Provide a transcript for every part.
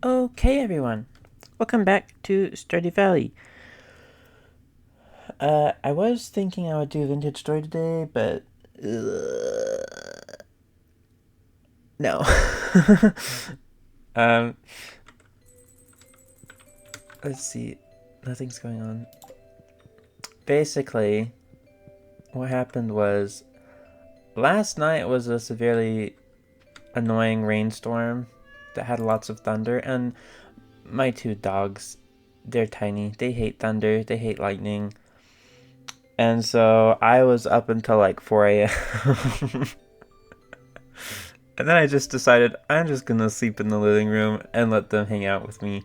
Okay, everyone. Welcome back to Stardew Valley. I was thinking I would do a vintage story today, but no. um, let's see. Nothing's going on. Basically, what happened was last night was a severely annoying rainstorm that had lots of thunder, and my two dogs, they're tiny. They hate thunder. They hate lightning. And so I was up until like 4 a.m. And then I just decided I'm just gonna sleep in the living room and let them hang out with me.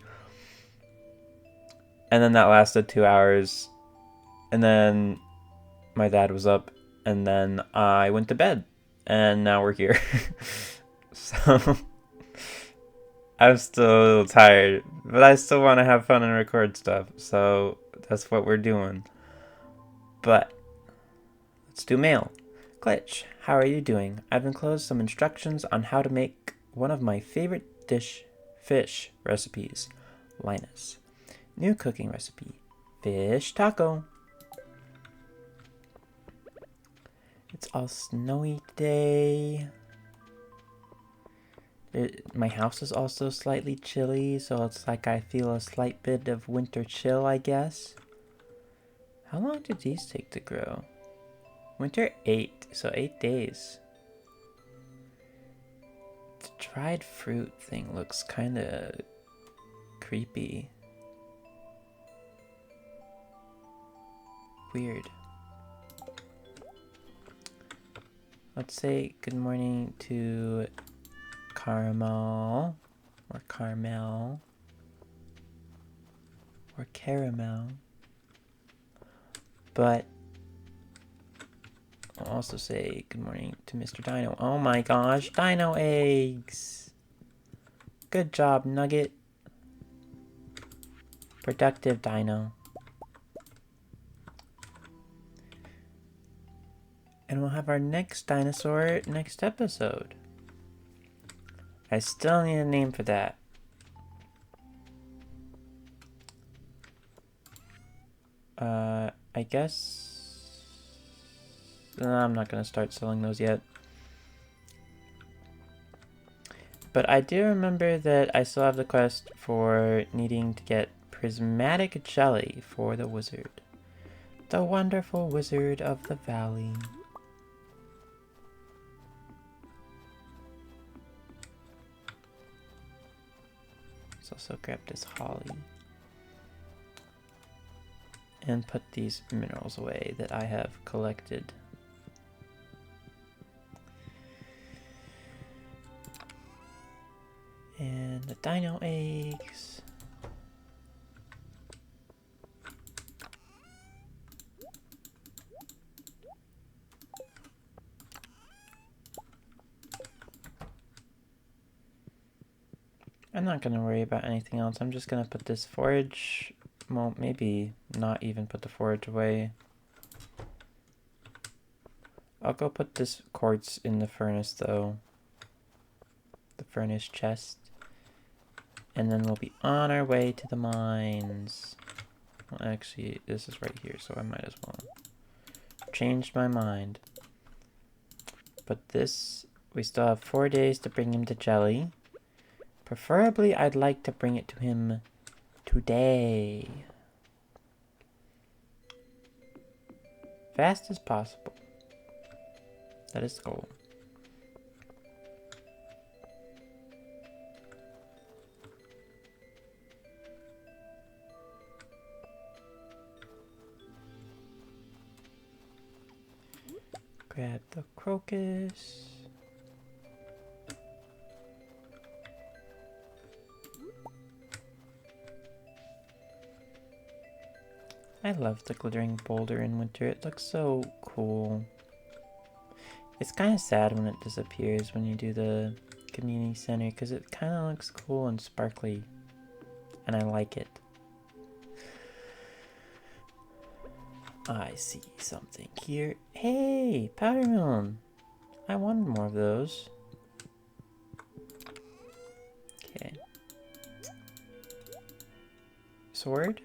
And then that lasted 2 hours. And then my dad was up. And then I went to bed. And now we're here. So I'm still a little tired. But I still want to have fun and record stuff. So that's what we're doing. But let's do mail. Glitch, how are you doing? I've enclosed some instructions on how to make one of my favorite fish recipes. Linus. New cooking recipe. Fish taco. It's all snowy today. My house is also slightly chilly, so it's like I feel a slight bit of winter chill, I guess. How long did these take to grow? Winter 8, so 8 days. The dried fruit thing looks kind of creepy. Weird. Let's say good morning to Caramel, or Carmel, or Caramel. But I'll also say good morning to Mr. Dino. Oh my gosh, dino eggs! Good job, Nugget. Productive dino. And we'll have our next dinosaur next episode. I still need a name for that. I guess... I'm not going to start selling those yet. But I do remember that I still have the quest for needing to get prismatic jelly for the wizard. The wonderful wizard of the valley. Let's also grab this holly. And put these minerals away that I have collected. And the dino eggs. I'm not going to worry about anything else. I'm just going to put this forage... Well, maybe not even put the forage away. I'll go put this quartz in the furnace, though. The furnace chest. And then we'll be on our way to the mines. Well, actually, this is right here, so I might as well. Changed my mind. But this... We still have 4 days to bring him to jelly. Preferably, I'd like to bring it to him today. Fast as possible. That is the goal. Grab the crocus. I love the glittering boulder in winter. It looks so cool. It's kind of sad when it disappears when you do the community center because it kind of looks cool and sparkly. And I like it. I see something here. Hey, powder melon. I wanted more of those. Okay. sword,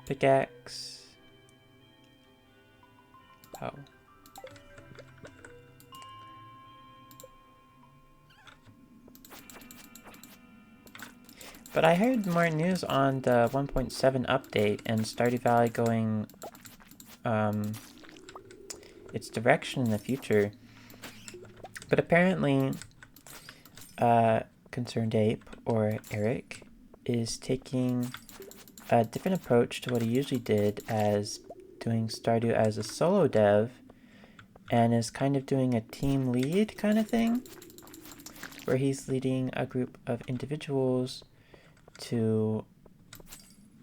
pickaxe, oh. But I heard more news on the 1.7 update and Stardew Valley going its direction in the future. But apparently, Concerned Ape, or Eric, is taking a different approach to what he usually did as doing Stardew as a solo dev, and is kind of doing a team lead kind of thing, where he's leading a group of individuals to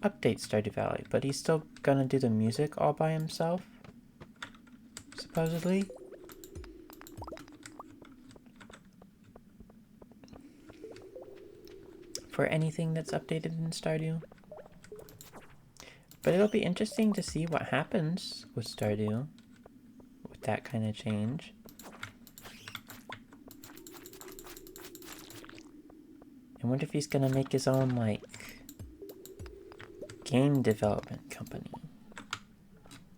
update Stardew Valley, but he's still gonna do the music all by himself, supposedly. For anything that's updated in Stardew. But it'll be interesting to see what happens with Stardew with that kind of change. I wonder if he's gonna make his own, like, game development company.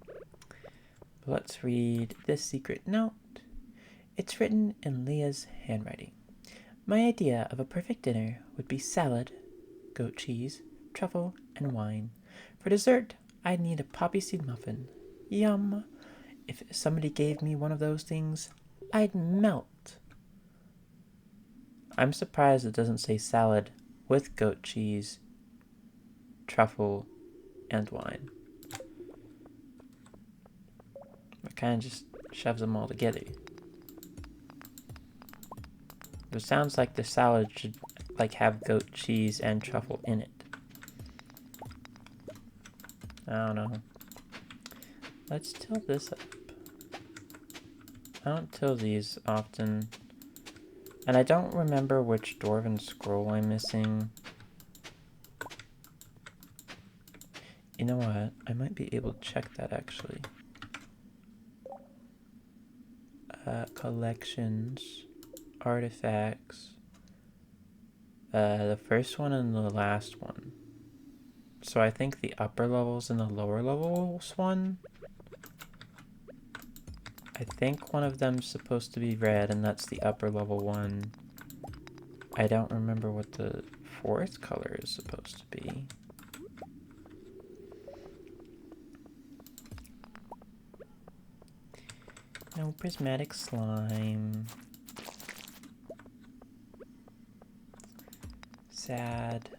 But let's read this secret note. It's written in Leah's handwriting. My idea of a perfect dinner would be salad, goat cheese, truffle, and wine. For dessert, I'd need a poppy seed muffin. Yum! If somebody gave me one of those things, I'd melt. I'm surprised it doesn't say salad with goat cheese, truffle, and wine. It kind of just shoves them all together. It sounds like the salad should like have goat cheese and truffle in it. I don't know. Let's till this up. I don't till these often. And I don't remember which Dwarven scroll I'm missing. You know what? I might be able to check that actually. Collections, artifacts. The first one and the last one. So I think the upper levels and the lower levels one. I think one of them's supposed to be red, and that's the upper level one. I don't remember what the fourth color is supposed to be. No prismatic slime. Sad.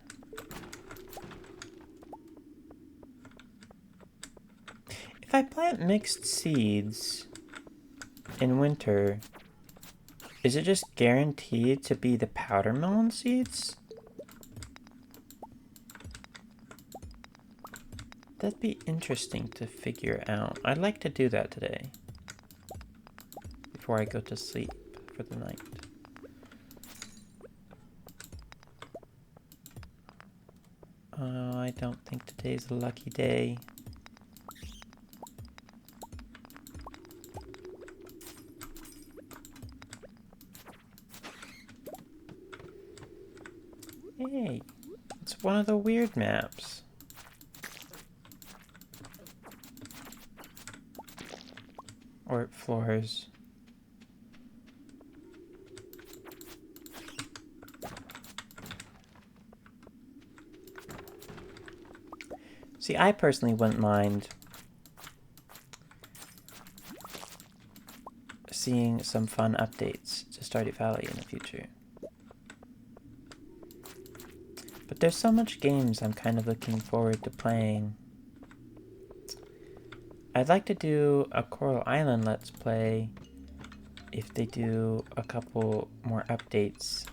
If I plant mixed seeds in winter, is it just guaranteed to be the powder melon seeds? That'd be interesting to figure out. I'd like to do that today before I go to sleep for the night. Oh, I don't think today's a lucky day. Hey, it's one of the weird maps. Or floors. See, I personally wouldn't mind seeing some fun updates to Stardew Valley in the future. But there's so much games I'm kind of looking forward to playing. I'd like to do a Coral Island Let's Play if they do a couple more updates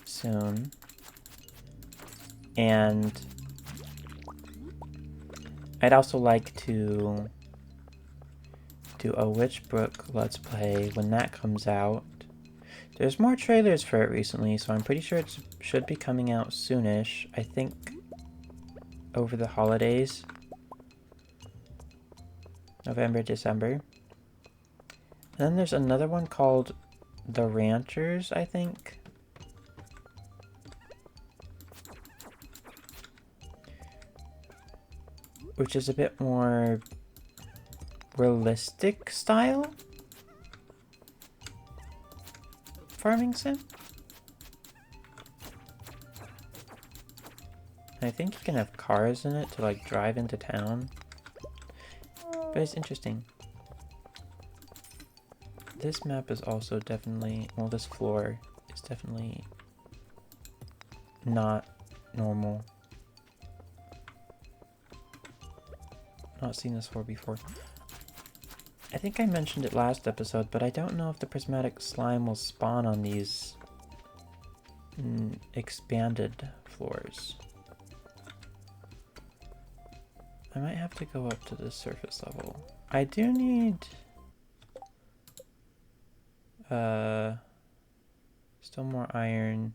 soon. And I'd also like to do a Witchbrook Let's Play when that comes out. There's more trailers for it recently, so I'm pretty sure it should be coming out soonish. I think over the holidays. November, December. And then there's another one called The Ranchers, I think. which is a bit more realistic style farming sim. I think you can have cars in it to like drive into town, but it's interesting. This map is also definitely, well, this floor is definitely not normal. Not seen this floor before. I think I mentioned it last episode, but I don't know if the prismatic slime will spawn on these expanded floors. I might have to go up to the surface level. I do need still more iron.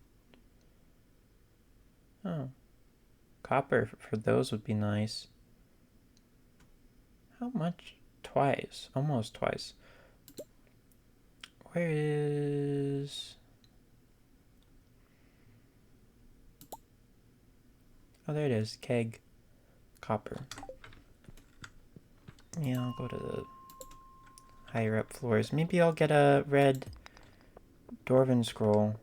Oh, copper for those would be nice. How much? Twice, almost twice. Where is... Oh, there it is. Keg. Copper. Yeah, I'll go to the higher up floors. Maybe I'll get a red Dwarven scroll.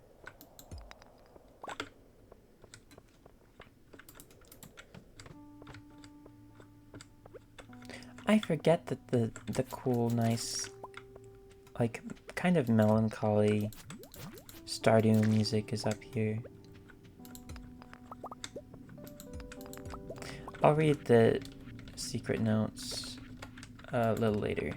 I forget that the cool, nice, like, kind of melancholy Stardew music is up here. I'll read the secret notes a little later.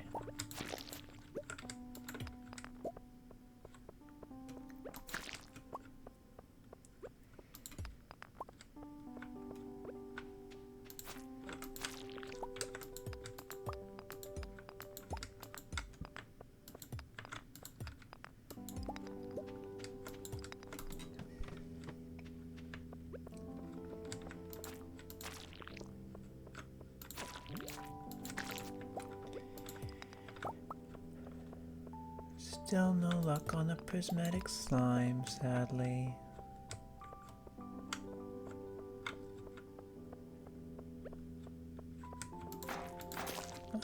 Still no luck on the prismatic slime, sadly.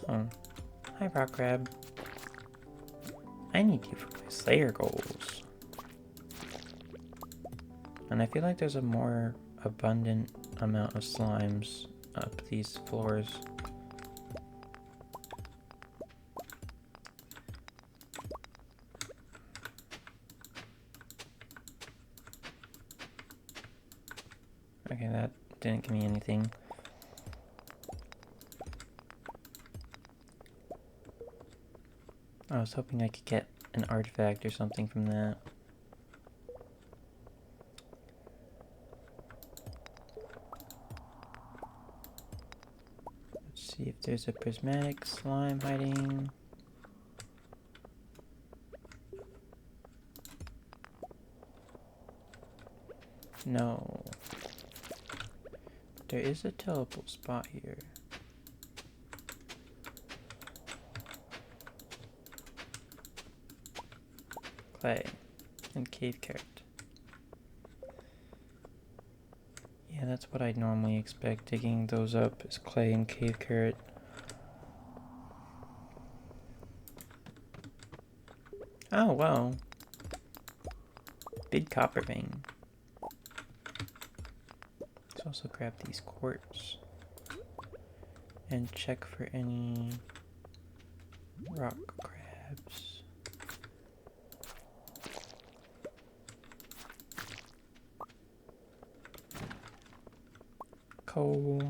Oh. Hi, Rock Crab. I need you for my Slayer goals. And I feel like there's a more abundant amount of slimes up these floors. Okay, that didn't give me anything. I was hoping I could get an artifact or something from that. Let's see if there's a prismatic slime hiding. No. There is a teleport spot here. Clay and cave carrot. Yeah, that's what I'd normally expect. Digging those up is clay and cave carrot. Oh, wow. Big copper vein. Let's also grab these quartz and check for any rock crabs. Coal.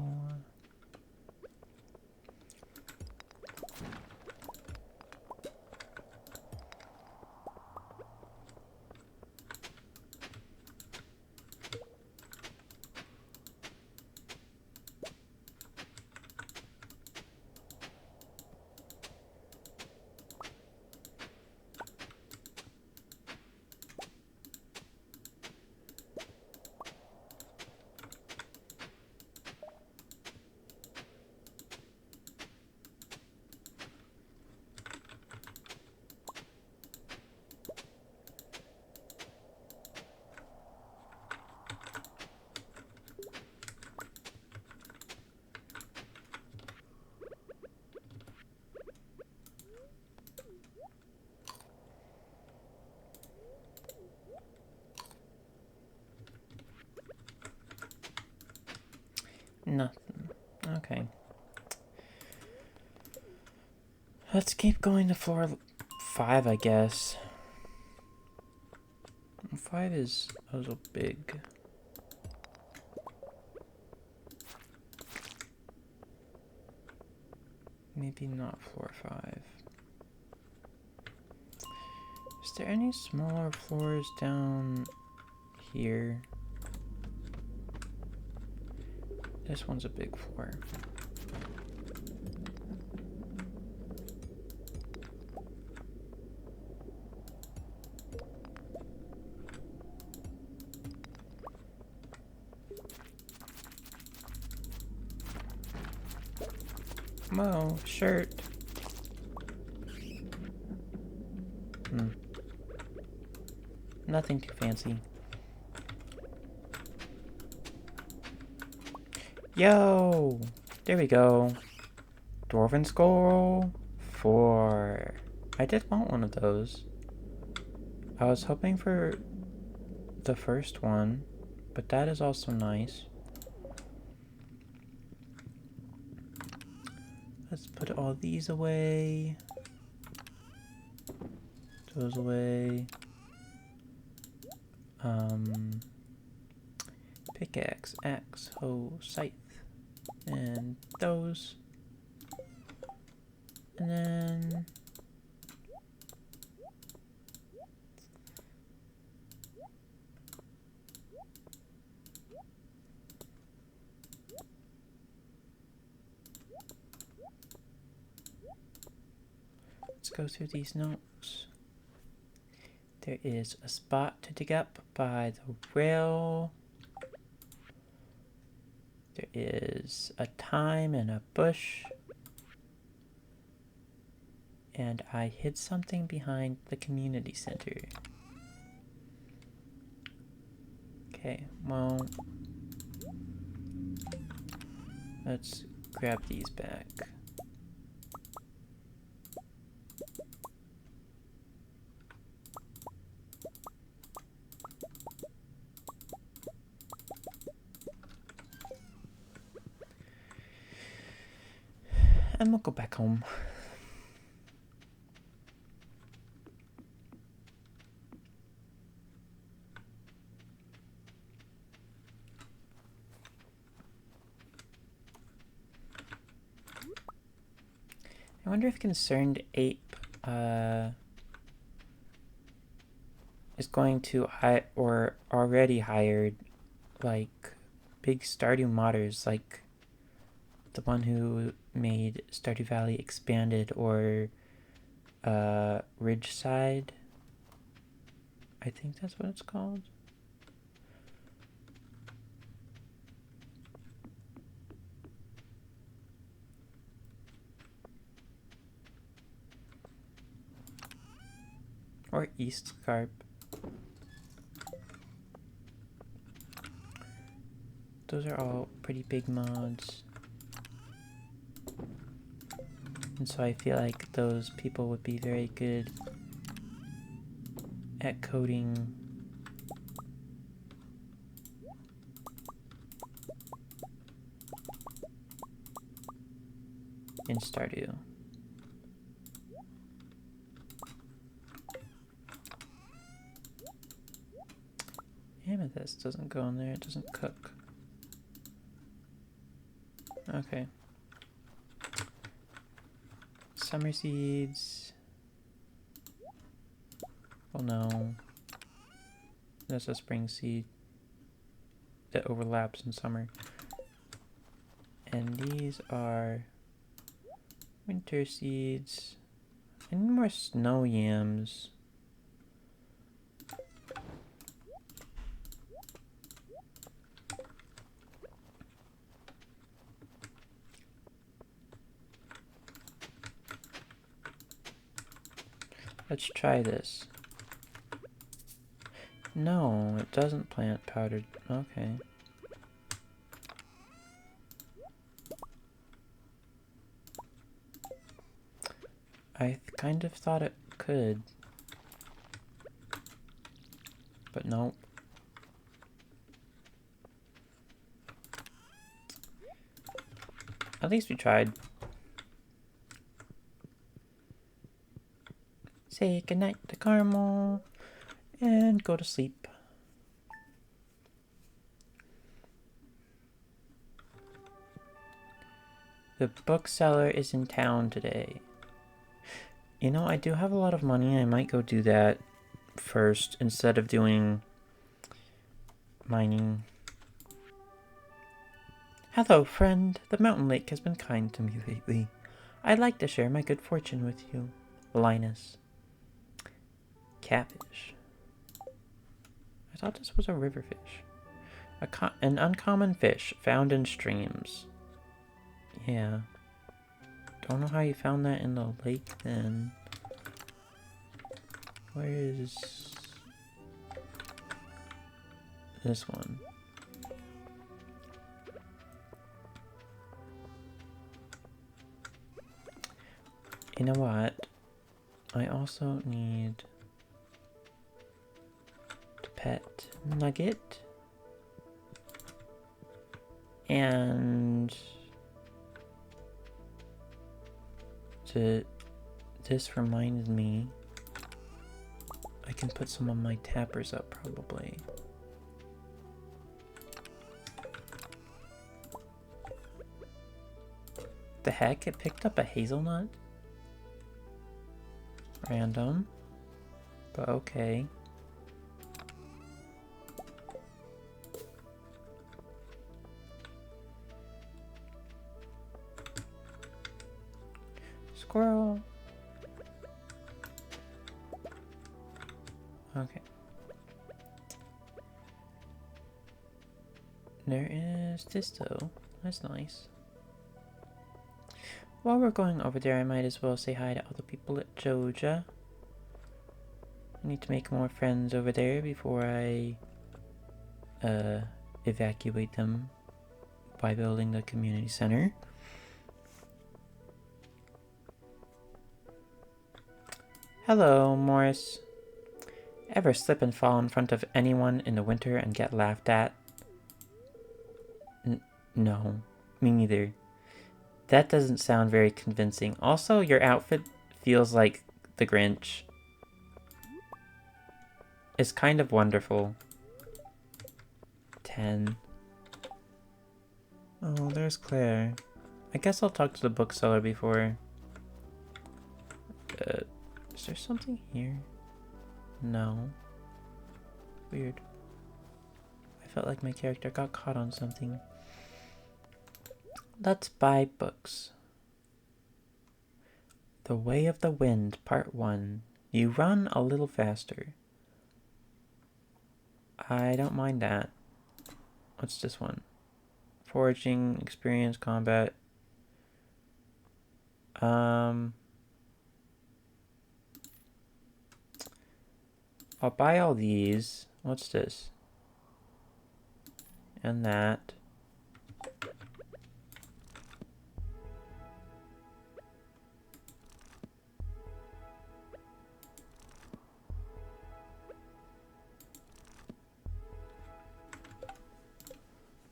Nothing. Okay. Let's keep going to floor 5, I guess. 5 is a little big. Maybe not floor 5. Is there any smaller floors down here? This one's a big floor. Whoa, shirt. Nothing too fancy. Yo! There we go. Dwarven Skull 4. I did want one of those. I was hoping for the first one, but that is also nice. Let's put all these away. Those away. Pickaxe, axe, hoe, scythe, and those. And then let's go through these notes. There is a spot to dig up by the rail. There is a thyme and a bush. And I hid something behind the community center. Okay, well, let's grab these back. And we'll go back home. I wonder if Concerned Ape is going to hire or already hired like big Stardew modders, like the one who made Stardew Valley Expanded or Ridgeside. I think that's what it's called. Or East Scarp. Those are all pretty big mods. And so I feel like those people would be very good at coding in Stardew. Amethyst doesn't go in there, it doesn't cook. Okay. Summer seeds. Well, no. That's a spring seed that overlaps in summer. And these are winter seeds. I need more snow yams. Let's try this. No, it doesn't plant powdered. Okay. I kind of thought it could. But nope. At least we tried. Say goodnight to Caramel and go to sleep. The bookseller is in town today. You know, I do have a lot of money. I might go do that first instead of doing mining. Hello, friend. The mountain lake has been kind to me lately. I'd like to share my good fortune with you. Linus. Catfish. I thought this was a river fish. An uncommon fish found in streams. Yeah. Don't know how you found that in the lake then. Where is this one? You know what? I also need to pet Nugget. And this reminded me I can put some of my tappers up probably. The heck? It picked up a hazelnut? Random. But okay. Squirrel. Okay. There is this though. That's nice. While we're going over there, I might as well say hi to all the people at Joja. I need to make more friends over there before I evacuate them by building the community center. Hello, Morris. Ever slip and fall in front of anyone in the winter and get laughed at? No, me neither. That doesn't sound very convincing. Also, your outfit feels like the Grinch. It's kind of wonderful. 10. Oh, there's Claire. I guess I'll talk to the bookseller before. Is there something here? No. Weird. I felt like my character got caught on something. Let's buy books. The Way of the Wind, Part 1. You run a little faster. I don't mind that. What's this one? Foraging, experience, combat. I'll buy all these. What's this? And that.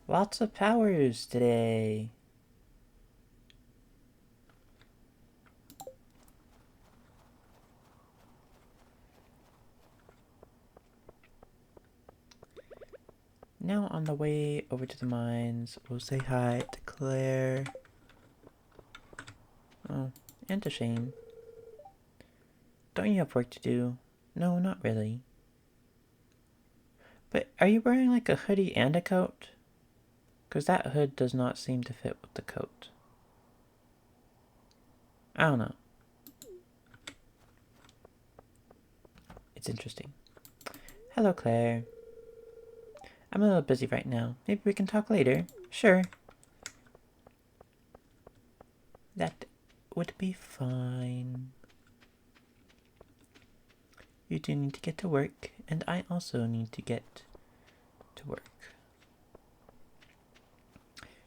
Lots of powers today. Now on the way over to the mines, we'll say hi to Claire. Oh, and to Shane. Don't you have work to do? No, not really. But are you wearing like a hoodie and a coat? Because that hood does not seem to fit with the coat. I don't know. It's interesting. Hello, Claire. I'm a little busy right now. Maybe we can talk later. Sure. That would be fine. You do need to get to work, and I also need to get to work.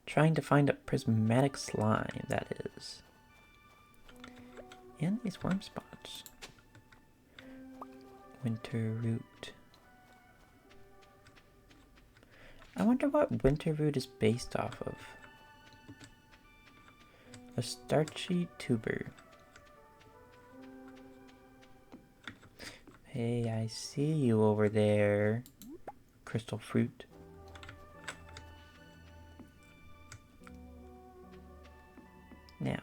Trying to find a prismatic slime, that is. And these worm spots. Winter root. I wonder what winter root is based off of. A starchy tuber. Hey, I see you over there. Crystal fruit. Now,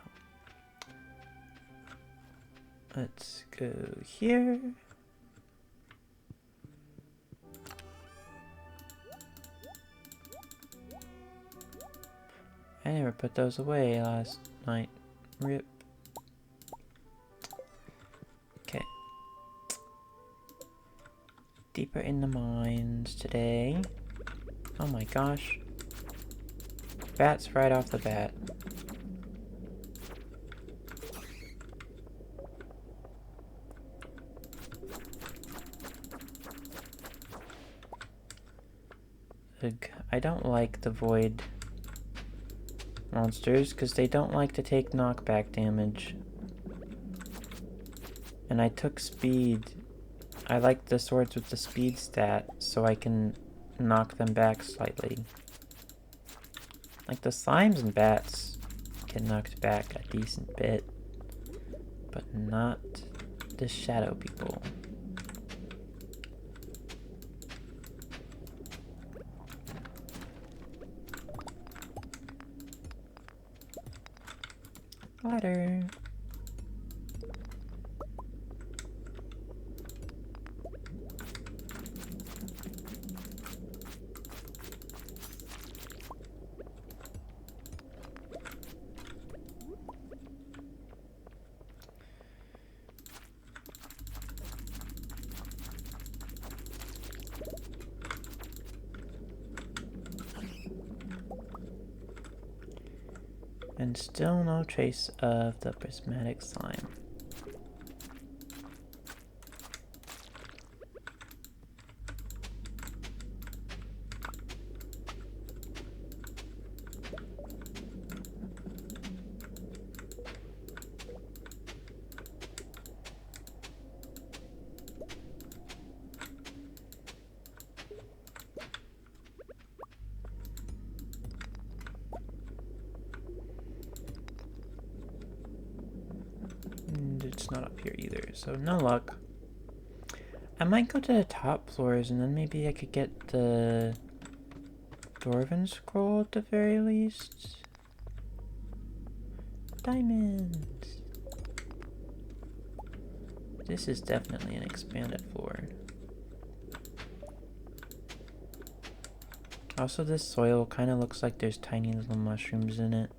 let's go here. I never put those away last night. Rip. Okay. Deeper in the mines today. Oh my gosh. Bats right off the bat. Ugh, I don't like the void monsters because they don't like to take knockback damage. And I took speed. I like the swords with the speed stat so I can knock them back slightly. Like the slimes and bats get knocked back a decent bit, but not the shadow people. Ladder. And still no trace of the prismatic slime. And it's not up here either, so no luck. I might go to the top floors and then maybe I could get the Dwarven scroll at the very least. Diamonds! This is definitely an expanded floor. Also, this soil kind of looks like there's tiny little mushrooms in it.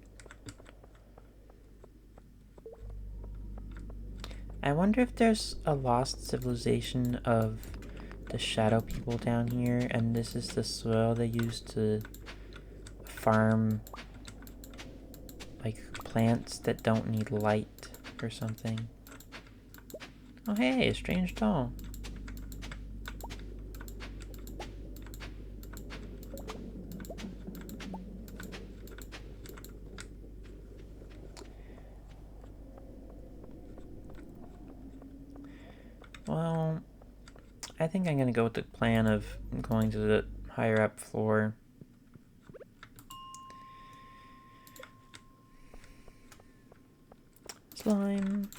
I wonder if there's a lost civilization of the shadow people down here, and this is the soil they use to farm like plants that don't need light or something. Oh hey, a strange doll. Well, I think I'm gonna go with the plan of going to the higher up floor. Slime.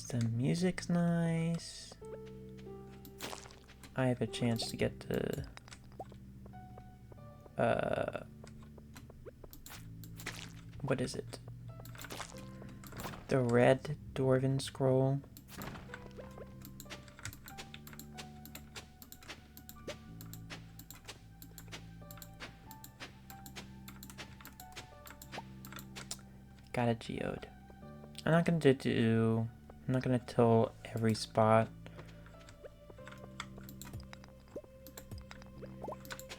The music's nice. I have a chance to get the what is it? The red Dwarven scroll. Got a geode. I'm not gonna till every spot.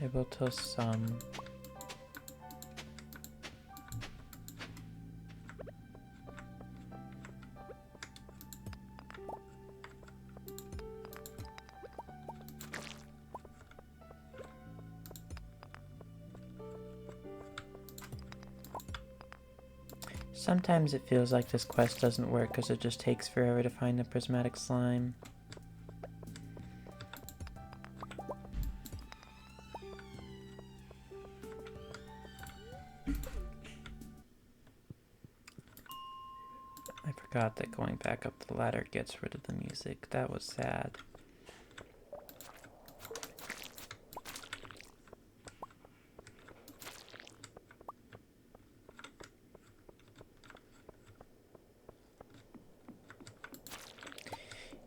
I will till some. Sometimes it feels like this quest doesn't work because it just takes forever to find the prismatic slime. I forgot that going back up the ladder gets rid of the music. That was sad.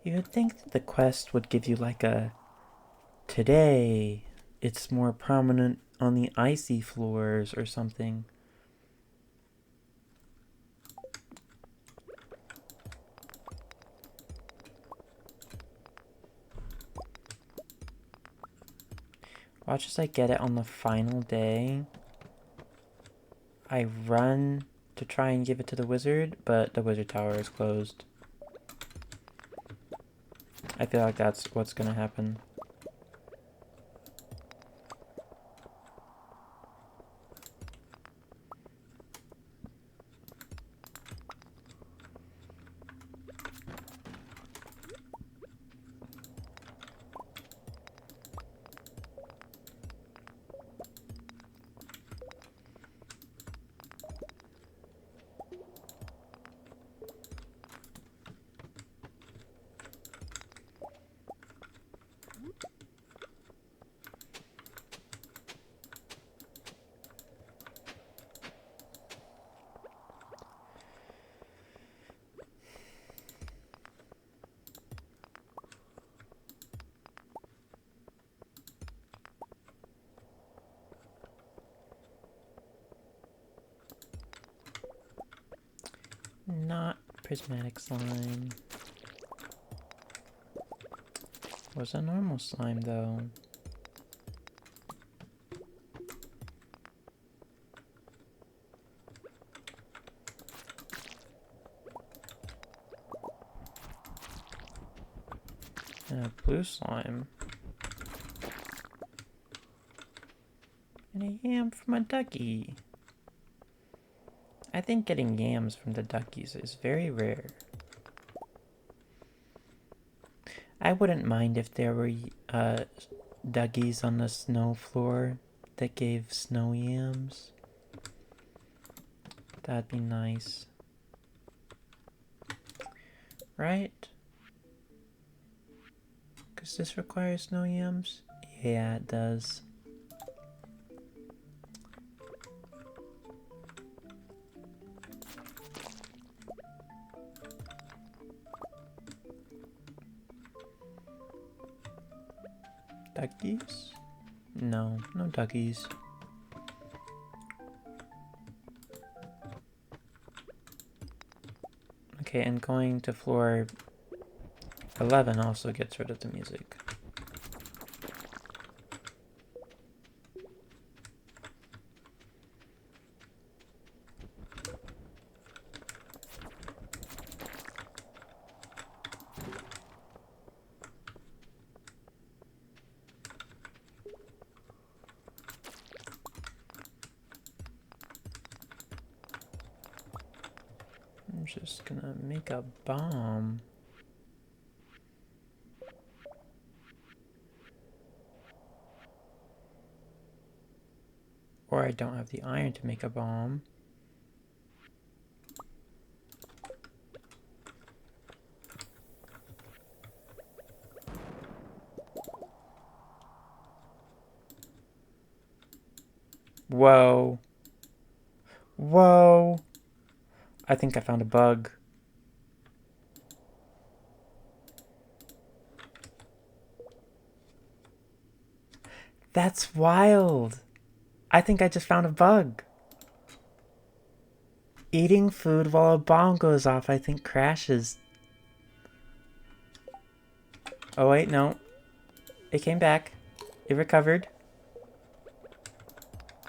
You would think that the quest would give you like a today it's more prominent on the icy floors or something. Watch as I get it on the final day. I run to try and give it to the wizard, but the wizard tower is closed. I feel like that's what's gonna happen. Not prismatic slime. Was a normal slime though. And a blue slime. And a yam from a ducky. I think getting yams from the duckies is very rare. I wouldn't mind if there were duckies on the snow floor that gave snow yams. That'd be nice. Right? Does this require snow yams? Yeah, it does. Duckies? No, no duckies. Okay, and going to floor 11 also gets rid of the music. I'm just gonna make a bomb. Or I don't have the iron to make a bomb. Whoa. Whoa. I think I found a bug. That's wild. I think I just found a bug. Eating food while a bomb goes off, I think crashes. Oh wait, no. It came back. It recovered.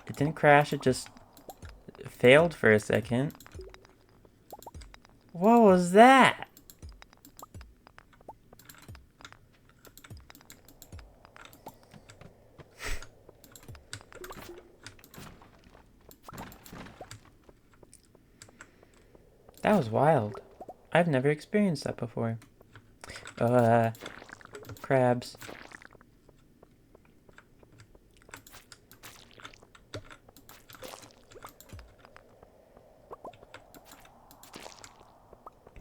It didn't crash, it just failed for a second. What was that? That was wild. I've never experienced that before. Crabs.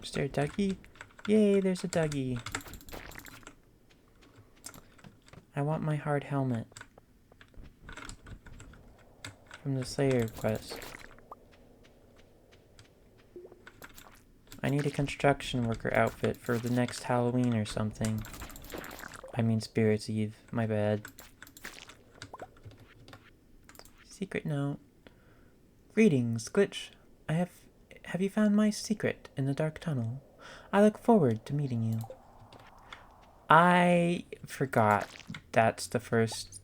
Is there a Dougie? Yay, there's a Dougie. I want my hard helmet. From the Slayer quest. I need a construction worker outfit for the next Halloween or something. I mean Spirits Eve, my bad. Secret note. Greetings, Glitch. Have you found my secret in the dark tunnel? I look forward to meeting you. I forgot that's the first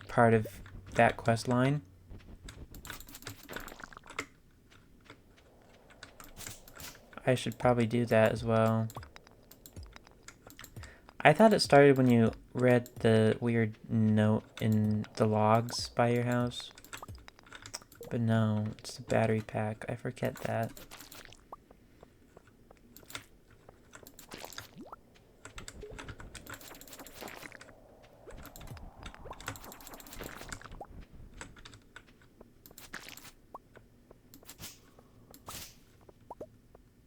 part of that quest line. I should probably do that as well. I thought it started when you read the weird note in the logs by your house. But no, it's the battery pack. I forget that.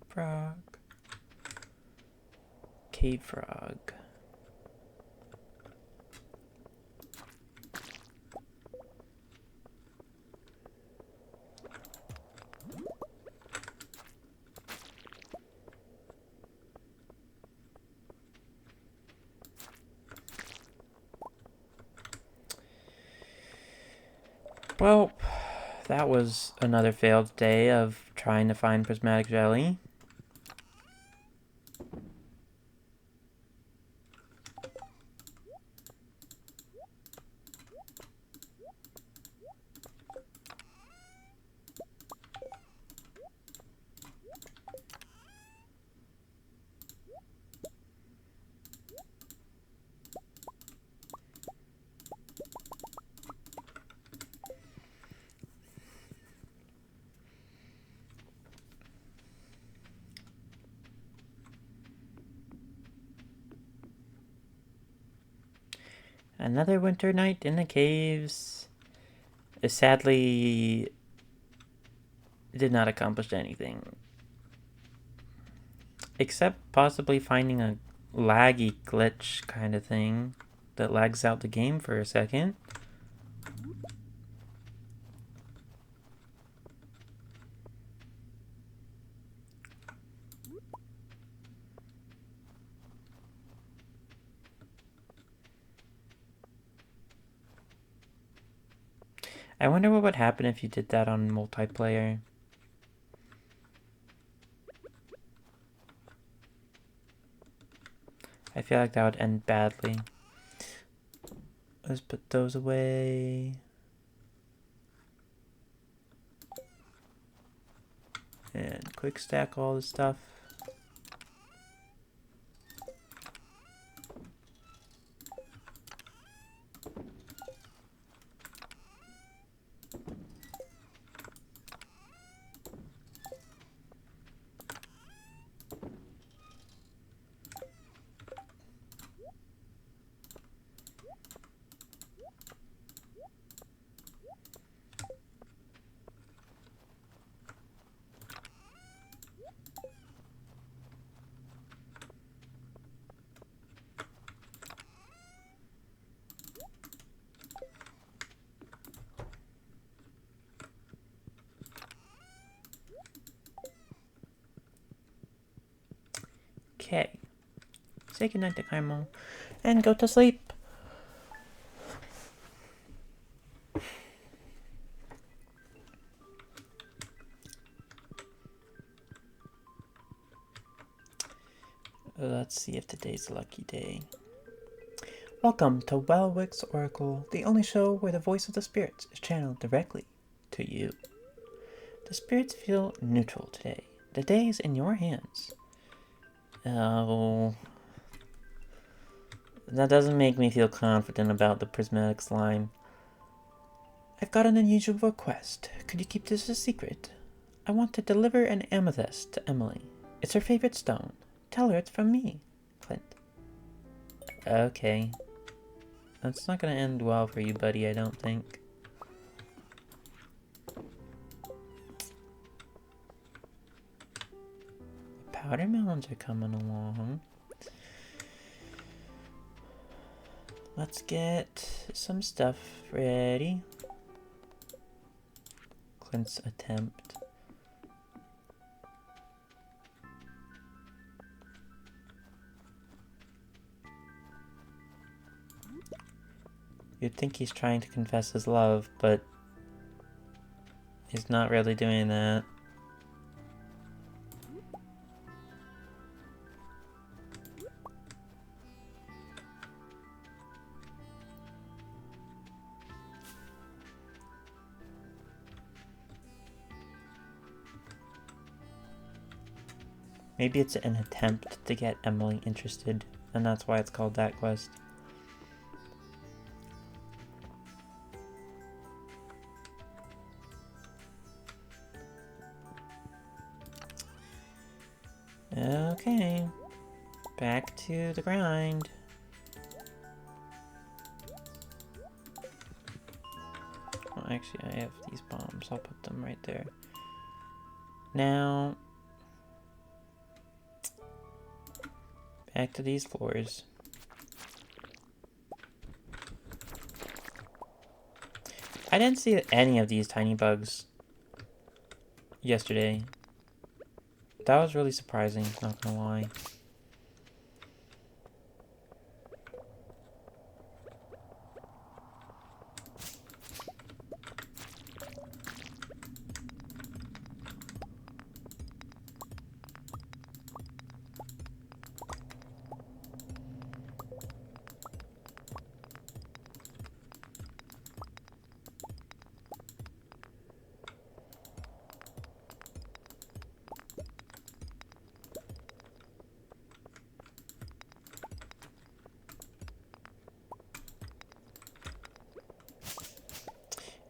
Frog. Cave frog. Well, that was another failed day of trying to find prismatic jelly. Another winter night in the caves. It sadly did not accomplish anything. Except possibly finding a laggy glitch kind of thing that lags out the game for a second. I wonder what would happen if you did that on multiplayer. I feel like that would end badly. Let's put those away. And quick stack all this stuff. Okay. Say goodnight to Kaimo and go to sleep. Let's see if today's a lucky day. Welcome to Welwick's Oracle, the only show where the voice of the spirits is channeled directly to you. The spirits feel neutral today. The day is in your hands. Oh, that doesn't make me feel confident about the prismatic slime. I've got an unusual request. Could you keep this a secret? I want to deliver an amethyst to Emily. It's her favorite stone. Tell her it's from me, Clint. Okay. That's not gonna end well for you, buddy, I don't think. The powder melons are coming along. Let's get some stuff ready. Clint's attempt. You'd think he's trying to confess his love, but he's not really doing that. Maybe it's an attempt to get Emily interested, and that's why it's called that quest. Okay, back to the grind. Well, actually, I have these bombs. I'll put them right there. Now, back to these floors. I didn't see any of these tiny bugs yesterday. That was really surprising, not gonna lie.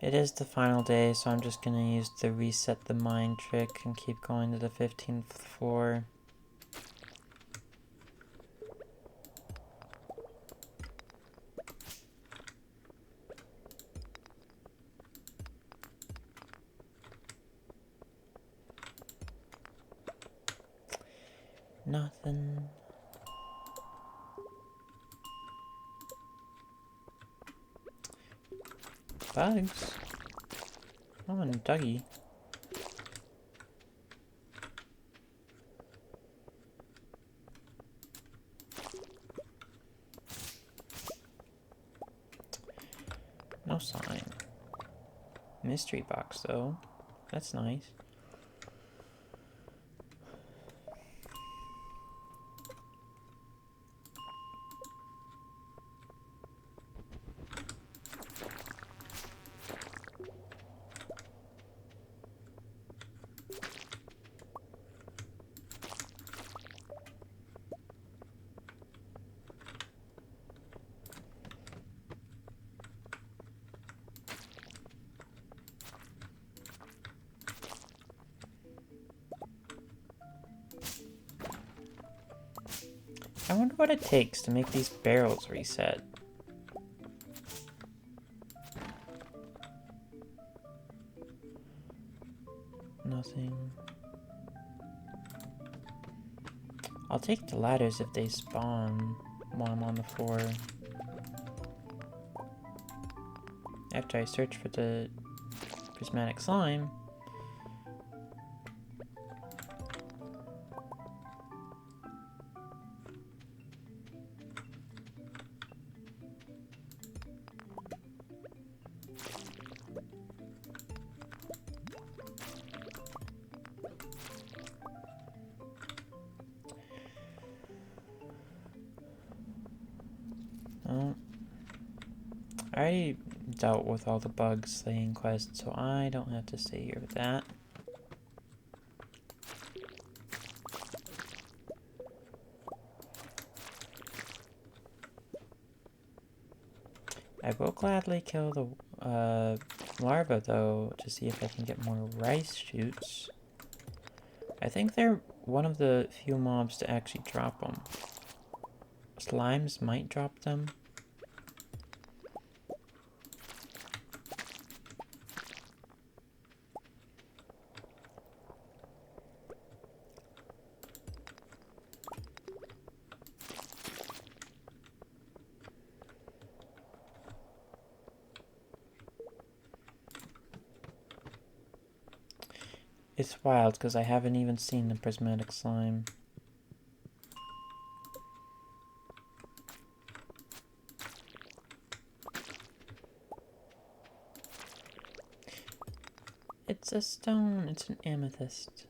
It is the final day, so I'm just gonna use the reset the mind trick and keep going to the 15th floor. Nothing. Bugs? Oh, and Dougie. No sign. Mystery box, though. That's nice. I wonder what it takes to make these barrels reset. Nothing. I'll take the ladders if they spawn while I'm on the floor. After I search for the prismatic slime. Well, I already dealt with all the bug slaying quests, so I don't have to stay here with that. I will gladly kill the larva, though, to see if I can get more rice shoots. I think they're one of the few mobs to actually drop them. Slimes might drop them. It's wild because I haven't even seen the prismatic slime. It's a stone. It's an amethyst.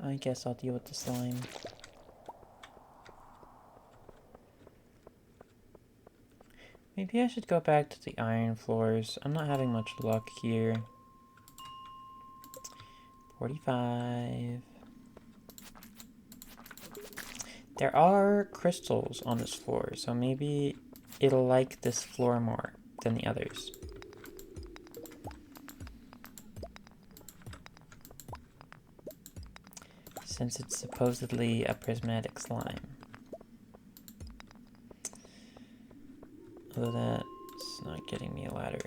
I guess I'll deal with the slime. Maybe I should go back to the iron floors. I'm not having much luck here. 45. There are crystals on this floor, so maybe it'll like this floor more than the others. Since it's supposedly a prismatic slime. Although that's not getting me a ladder.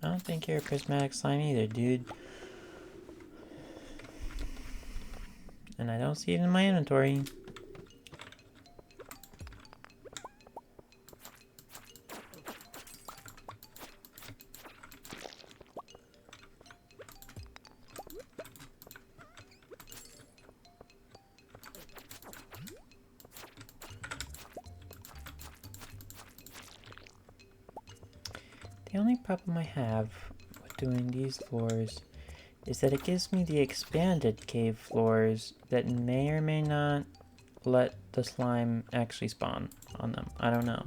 I don't think you're a prismatic slime either, dude. And I don't see it in my inventory. The only problem I have with doing these floors is that it gives me the expanded cave floors that may or may not let the slime actually spawn on them. I don't know.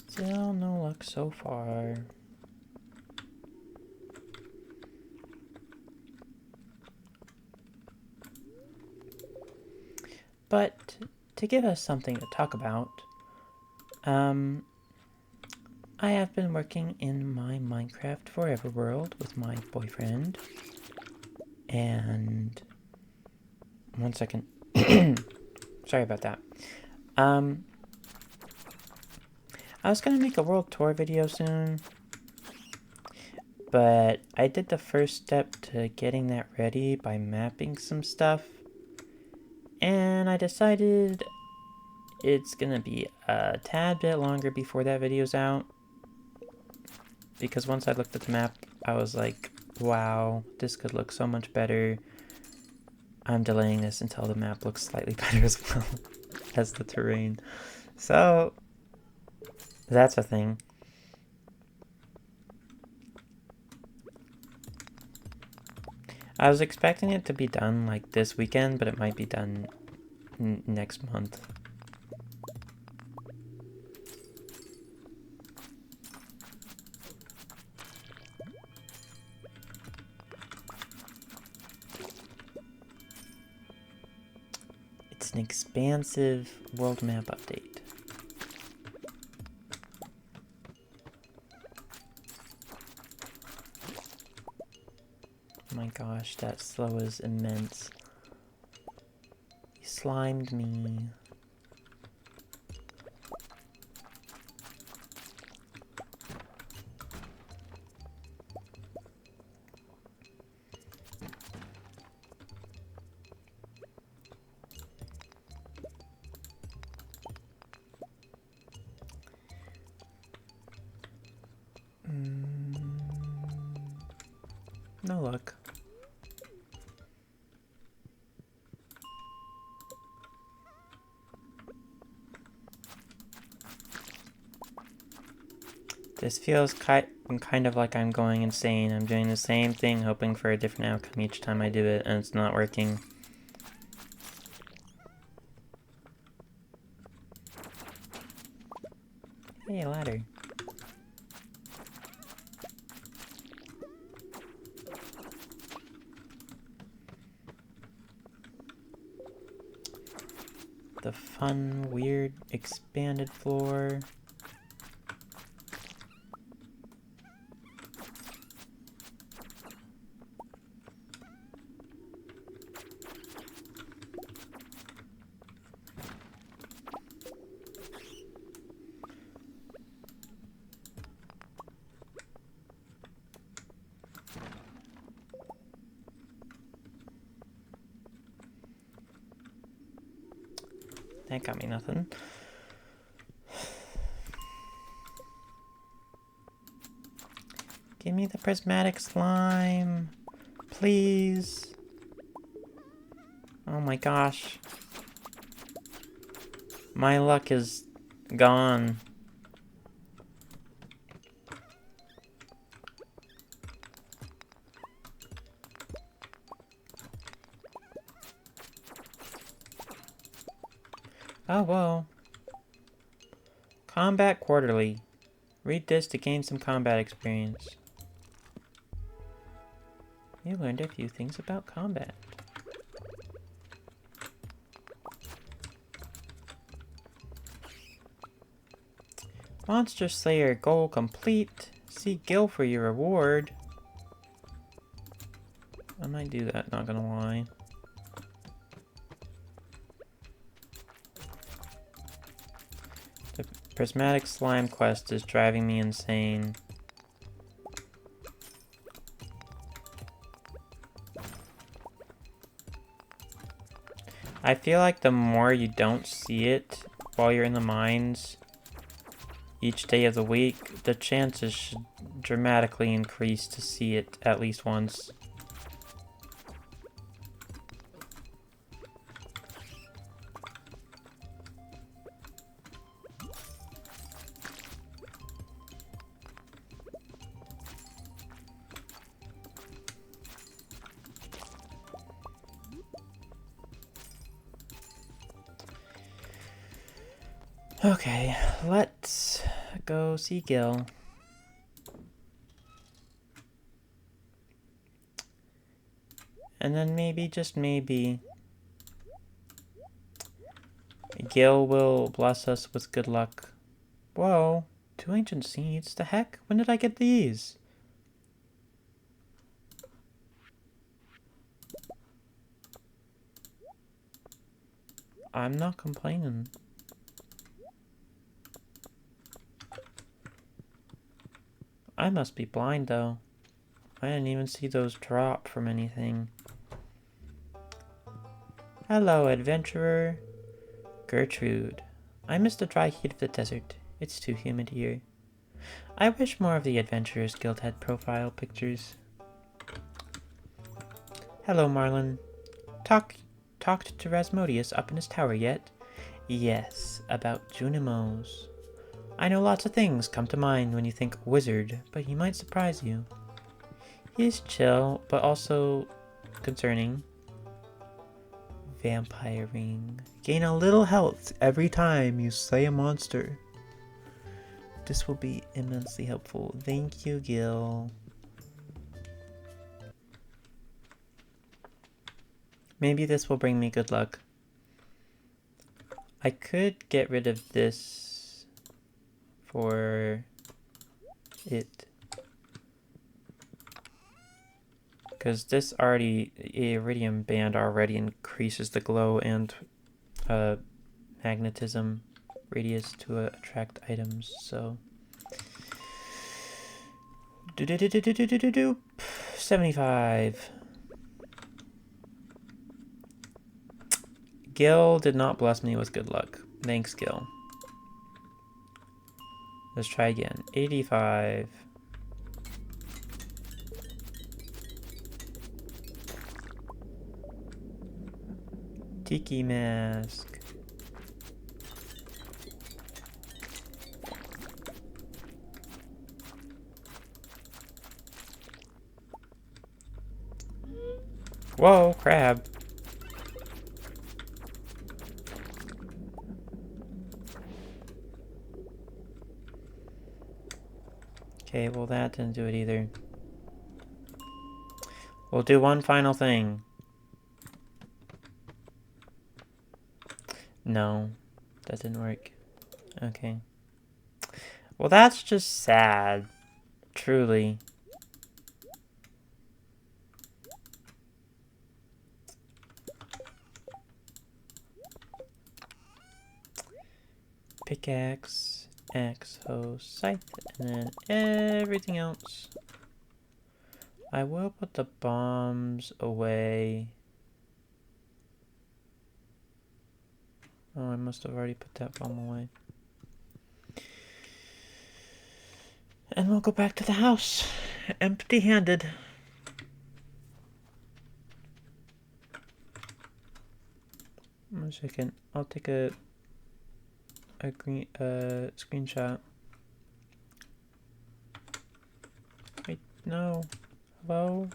Still no luck so far. But to give us something to talk about, I have been working in my Minecraft Forever world with my boyfriend. And 1 second. Sorry about that. I was gonna make a world tour video soon, but I did the first step to getting that ready by mapping some stuff, and I decided it's gonna be a tad bit longer before that video's out, because once I looked at the map, I was like, wow, this could look so much better. I'm delaying this until the map looks slightly better as well as the terrain. So that's a thing. I was expecting it to be done like this weekend, but it might be done next month. It's an expansive world map update. Oh my gosh, that slow is immense. He slimed me. No luck. This feels kind of like I'm going insane. I'm doing the same thing, hoping for a different outcome each time I do it, and it's not working. Hey, a ladder. The fun, weird, expanded floor. That got me nothing. Give me the prismatic slime, please. Oh my gosh. My luck is gone. Oh, whoa. Combat Quarterly. Read this to gain some combat experience. You learned a few things about combat. Monster Slayer goal complete. See Gil for your reward. I might do that, not gonna lie. The prismatic slime quest is driving me insane. I feel like the more you don't see it while you're in the mines each day of the week, the chances should dramatically increase to see it at least once. Okay, let's go see Gil. And then maybe, just maybe, Gil will bless us with good luck. Whoa, 2 ancient seeds? The heck? When did I get these? I'm not complaining. I must be blind, though. I didn't even see those drop from anything. Hello, adventurer. Gertrude. I miss the dry heat of the desert. It's too humid here. I wish more of the Adventurers Guild had profile pictures. Hello, Marlin. Talked to Rasmodius up in his tower yet? Yes, about Junimos. I know lots of things come to mind when you think wizard, but he might surprise you. He's chill, but also concerning. Vampire ring. Gain a little health every time you slay a monster. This will be immensely helpful. Thank you, Gil. Maybe this will bring me good luck. I could get rid of this for it. Because this already, Iridium Band already increases the glow and magnetism radius to attract items, so. 75. Gil did not bless me with good luck. Thanks, Gil. Let's try again. 85. Tiki mask. Whoa, crab. Okay, well that didn't do it either. We'll do one final thing. No, that didn't work. Okay. Well, that's just sad. Truly. Pickaxe, axe, hoe, scythe, and then everything else. I will put the bombs away. Oh, I must have already put that bomb away. And we'll go back to the house, empty-handed. One second, I'll take a screenshot. Wait, no. Hello?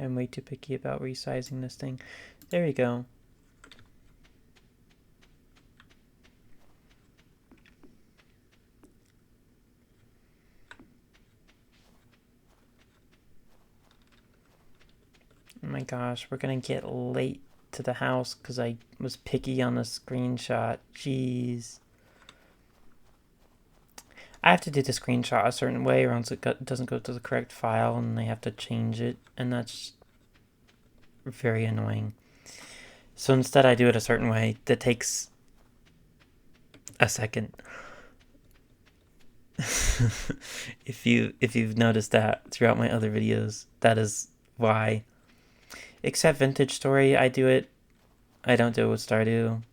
I'm way too picky about resizing this thing. There we go. Oh my gosh, we're gonna get late to the house because I was picky on the screenshot. Jeez. I have to do the screenshot a certain way or else it doesn't go to the correct file and they have to change it, and that's very annoying. So instead I do it a certain way that takes a second. If you've noticed that throughout my other videos, that is why. Except Vintage Story, I don't do it with Stardew.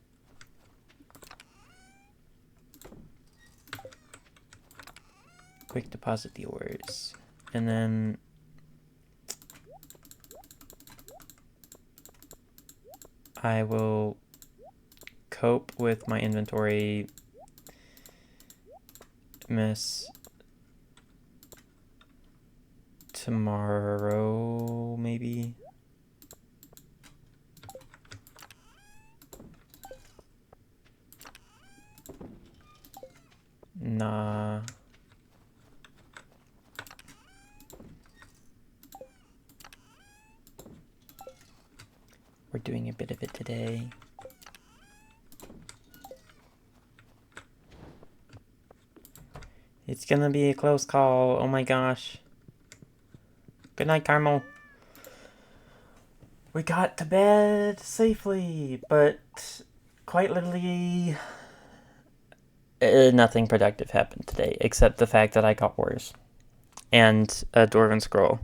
Quick deposit the ores. And then I will cope with my inventory mess tomorrow, maybe. Nah. We're doing a bit of it today. It's gonna be a close call. Oh my gosh. Good night, Carmel. We got to bed safely, but quite literally nothing productive happened today, except the fact that I got ores and a Dwarven scroll.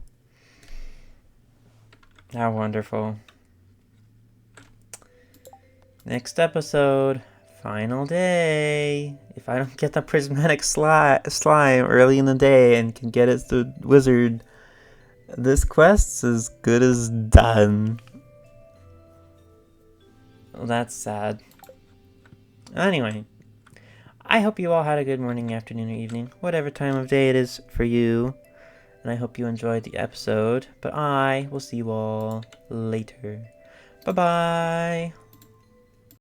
How wonderful. Next episode, final day. If I don't get the prismatic slime early in the day and can get it to wizard, this quest's as good as done. Well, that's sad. Anyway, I hope you all had a good morning, afternoon, or evening, whatever time of day it is for you. And I hope you enjoyed the episode. But I will see you all later. Bye-bye.